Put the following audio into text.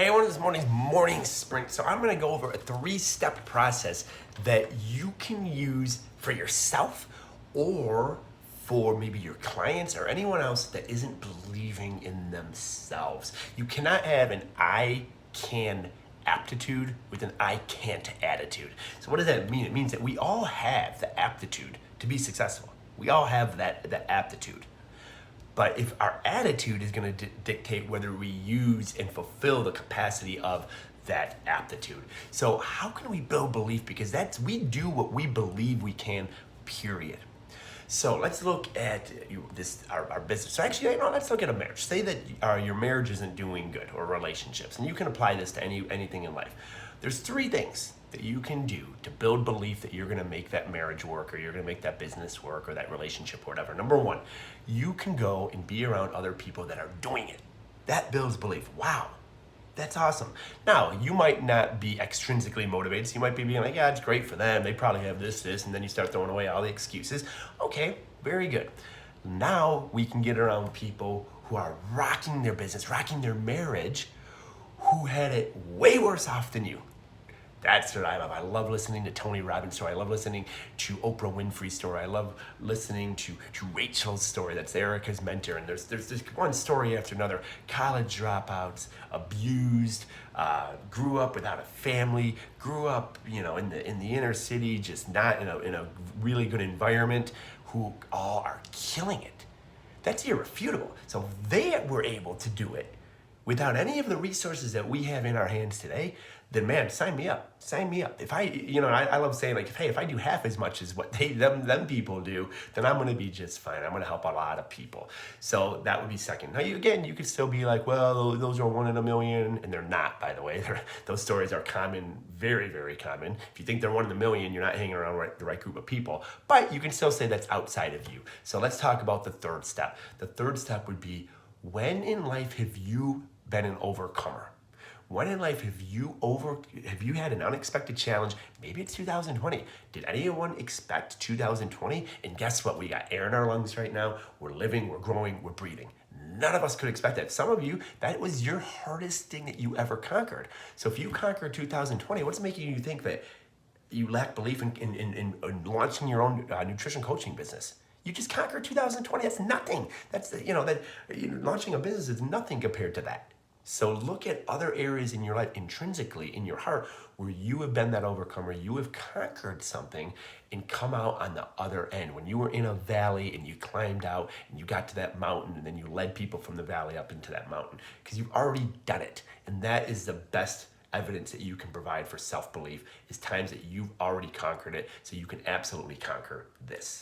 Hey, I wanted this morning's morning sprint. So I'm going to go over a 3-step process that you can use for yourself or for maybe your clients or anyone else that isn't believing in themselves. You cannot have an I can aptitude with an I can't attitude. So what does that mean? It means that we all have the aptitude to be successful. We all have that aptitude. But if our attitude is going to dictate whether we use and fulfill the capacity of that aptitude. So how can we build belief? Because we do what we believe we can, period. So let's look at our business. So actually, let's look at a marriage. Say that your marriage isn't doing good, or relationships, and you can apply this to anything in life. There's 3 things that you can do to build belief that you're going to make that marriage work, or you're going to make that business work, or that relationship, or whatever. Number 1, you can go and be around other people that are doing it. That builds belief. Wow, that's awesome. Now, you might not be extrinsically motivated, so you might be being like, yeah, it's great for them. They probably have this, and then you start throwing away all the excuses. Okay, very good. Now we can get around people who are rocking their business, rocking their marriage, who had it way worse off than you. That's what I love. I love listening to Tony Robbins' story. I love listening to Oprah Winfrey's story. I love listening to Rachel's story. That's Erica's mentor. And there's this one story after another. College dropouts, abused, grew up without a family, grew up, in the inner city, just not in a really good environment, who all are killing it. That's irrefutable. So they were able to do it without any of the resources that we have in our hands today. Then man, sign me up. Sign me up. If I love saying, like, if I do half as much as what them people do, then I'm gonna be just fine. I'm gonna help a lot of people. So that would be second. Now you could still be like, well, those are 1 in a million, and they're not, by the way. Those stories are common, very, very common. If you think they're 1 in a million, you're not hanging around the right group of people. But you can still say that's outside of you. So let's talk about the 3rd step. The 3rd step would be, when in life have you been an overcomer? When in life have you had an unexpected challenge? Maybe it's 2020. Did anyone expect 2020? And guess what? We got air in our lungs right now. We're living, we're growing, we're breathing. None of us could expect that. Some of you, that was your hardest thing that you ever conquered. So if you conquered 2020, what's making you think that you lack belief in launching your own nutrition coaching business? You just conquered 2020. That's nothing. Launching a business is nothing compared to that. So look at other areas in your life, intrinsically in your heart, where you have been that overcomer. You have conquered something and come out on the other end. When you were in a valley and you climbed out and you got to that mountain, and then you led people from the valley up into that mountain, because you've already done it. And that is the best evidence that you can provide for self-belief, is times that you've already conquered it, so you can absolutely conquer this.